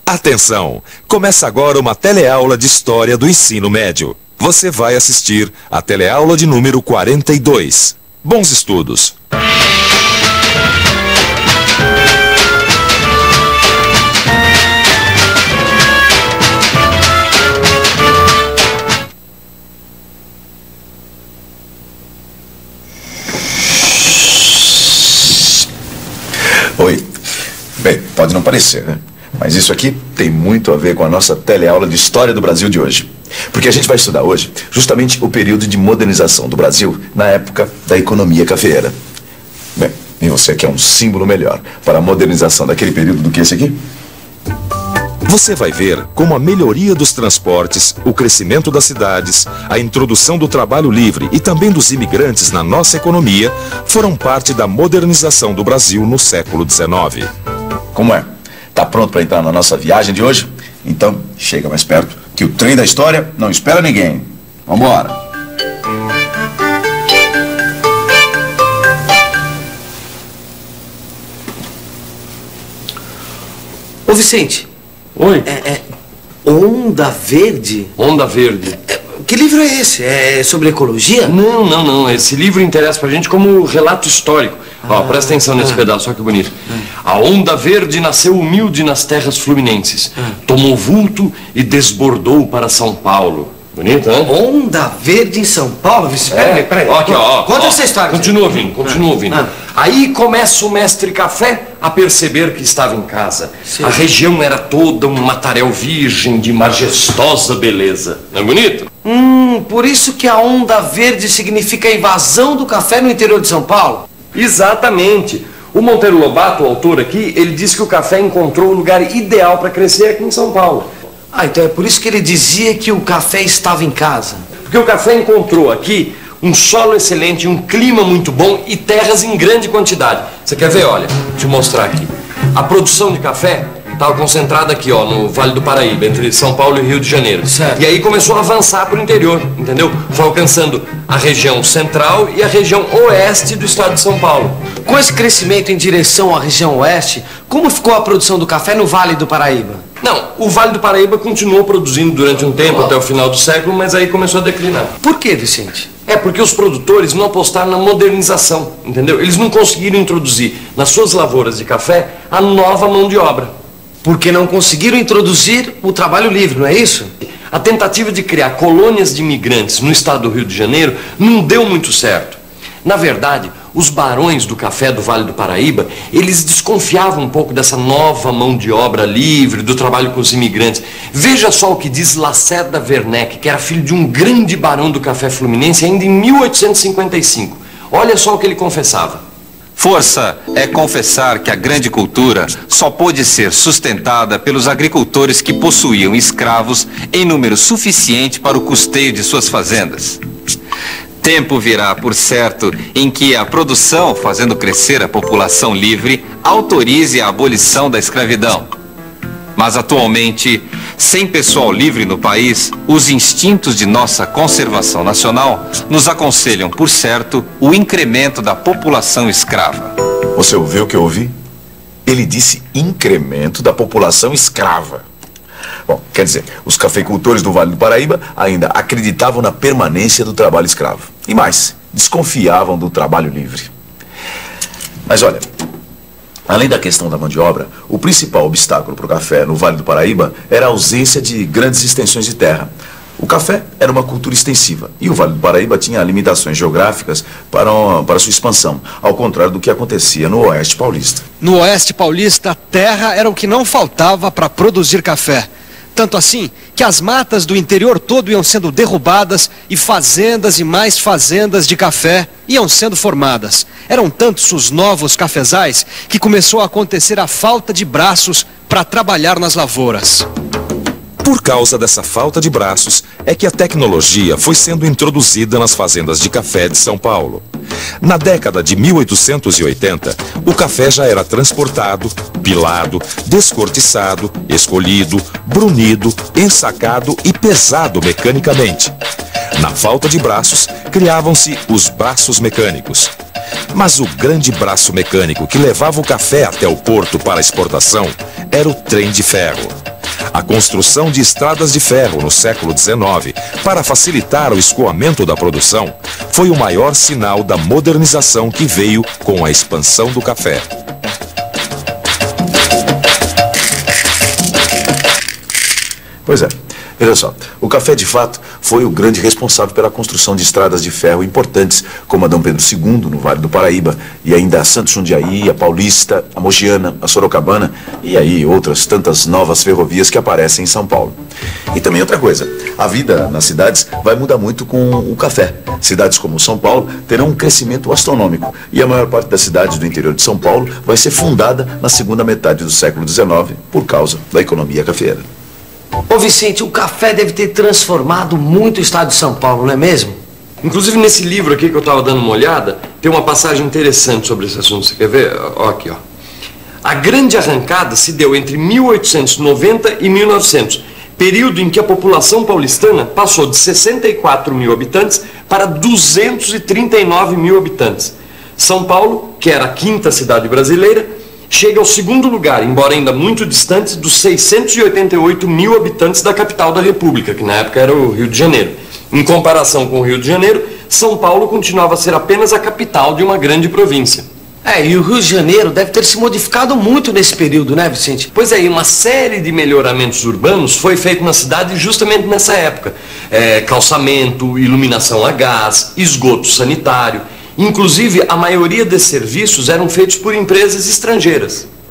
Atenção! Começa agora uma teleaula de História do Ensino Médio. Você vai assistir a teleaula de número 42. Bons estudos! Oi. Bem, pode não parecer, né? Mas isso aqui tem muito a ver com a nossa teleaula de História do Brasil de hoje. Porque a gente vai estudar hoje justamente o período de modernização do Brasil na época da economia cafeeira. Bem, e você quer um símbolo melhor para a modernização daquele período do que esse aqui? Você vai ver como a melhoria dos transportes, o crescimento das cidades, a introdução do trabalho livre e também dos imigrantes na nossa economia foram parte da modernização do Brasil no século XIX. Como é? Tá pronto para entrar na nossa viagem de hoje? Então, chega mais perto, que o trem da história não espera ninguém. Vambora! Ô Vicente. Oi? Onda Verde? Onda Verde. Que livro é esse? É sobre ecologia? Não. Esse livro interessa pra gente como relato histórico. Ó, presta atenção nesse pedaço, olha que bonito. A Onda Verde nasceu humilde nas terras fluminenses. Tomou vulto e desbordou para São Paulo. Bonito, né? Onda Verde em São Paulo? Vicente, peraí. Ó, aqui, ó. Conta essa história. Continua ouvindo. Aí começa o mestre Café a perceber que estava em casa. Sim. A região era toda um mataréu virgem de majestosa beleza. Não é bonito? Por isso que a Onda Verde significa a invasão do café no interior de São Paulo? Exatamente. O Monteiro Lobato, o autor aqui, ele disse que o café encontrou o lugar ideal para crescer aqui em São Paulo. Então é por isso que ele dizia que o café estava em casa. Porque o café encontrou aqui um solo excelente, um clima muito bom e terras em grande quantidade. Você quer ver? Olha, deixa eu mostrar aqui. A produção de café estava concentrada aqui, ó, no Vale do Paraíba, entre São Paulo e Rio de Janeiro. Certo. E aí começou a avançar para o interior, entendeu? Foi alcançando a região central e a região oeste do estado de São Paulo. Com esse crescimento em direção à região oeste, como ficou a produção do café no Vale do Paraíba? Não, o Vale do Paraíba continuou produzindo durante um tempo, até o final do século, mas aí começou a declinar. Por que, Vicente? Porque os produtores não apostaram na modernização, entendeu? Eles não conseguiram introduzir nas suas lavouras de café a nova mão de obra. Porque não conseguiram introduzir o trabalho livre, não é isso? A tentativa de criar colônias de imigrantes no estado do Rio de Janeiro não deu muito certo. Na verdade, os barões do café do Vale do Paraíba, eles desconfiavam um pouco dessa nova mão de obra livre, do trabalho com os imigrantes. Veja só o que diz Lacerda Werneck, que era filho de um grande barão do café fluminense ainda em 1855. Olha só o que ele confessava. Força é confessar que a grande cultura só pôde ser sustentada pelos agricultores que possuíam escravos em número suficiente para o custeio de suas fazendas. Tempo virá, por certo, em que a produção, fazendo crescer a população livre, autorize a abolição da escravidão. Mas atualmente, sem pessoal livre no país, os instintos de nossa conservação nacional nos aconselham, por certo, o incremento da população escrava. Você ouviu o que eu ouvi? Ele disse incremento da população escrava. Bom, quer dizer, os cafeicultores do Vale do Paraíba ainda acreditavam na permanência do trabalho escravo. E mais, desconfiavam do trabalho livre. Mas olha, além da questão da mão de obra, o principal obstáculo para o café no Vale do Paraíba era a ausência de grandes extensões de terra. O café era uma cultura extensiva e o Vale do Paraíba tinha limitações geográficas para sua expansão, ao contrário do que acontecia no Oeste Paulista. No Oeste Paulista, a terra era o que não faltava para produzir café. Tanto assim que as matas do interior todo iam sendo derrubadas e mais fazendas de café iam sendo formadas. Eram tantos os novos cafezais que começou a acontecer a falta de braços para trabalhar nas lavouras. Por causa dessa falta de braços, é que a tecnologia foi sendo introduzida nas fazendas de café de São Paulo. Na década de 1880, o café já era transportado, pilado, descortiçado, escolhido, brunido, ensacado e pesado mecanicamente. Na falta de braços, criavam-se os braços mecânicos. Mas o grande braço mecânico que levava o café até o porto para exportação era o trem de ferro. A construção de estradas de ferro no século XIX, para facilitar o escoamento da produção, foi o maior sinal da modernização que veio com a expansão do café. Pois é. Veja só, o café de fato foi o grande responsável pela construção de estradas de ferro importantes, como a Dom Pedro II, no Vale do Paraíba, e ainda a Santos Jundiaí, a Paulista, a Mogiana, a Sorocabana, e aí outras tantas novas ferrovias que aparecem em São Paulo. E também outra coisa, a vida nas cidades vai mudar muito com o café. Cidades como São Paulo terão um crescimento astronômico, e a maior parte das cidades do interior de São Paulo vai ser fundada na segunda metade do século XIX por causa da economia cafeeira. Ô Vicente, o café deve ter transformado muito o estado de São Paulo, não é mesmo? Inclusive nesse livro aqui que eu estava dando uma olhada, tem uma passagem interessante sobre esse assunto. Você quer ver? Ó, aqui, ó. A grande arrancada se deu entre 1890 e 1900, período em que a população paulistana passou de 64 mil habitantes para 239 mil habitantes. São Paulo, que era a quinta cidade brasileira, chega ao segundo lugar, embora ainda muito distante, dos 688 mil habitantes da capital da República, que na época era o Rio de Janeiro. Em comparação com o Rio de Janeiro, São Paulo continuava a ser apenas a capital de uma grande província. E o Rio de Janeiro deve ter se modificado muito nesse período, né, Vicente? Pois é, e uma série de melhoramentos urbanos foi feito na cidade justamente nessa época. Calçamento, iluminação a gás, esgoto sanitário. Inclusive, a maioria desses serviços eram feitos por empresas estrangeiras.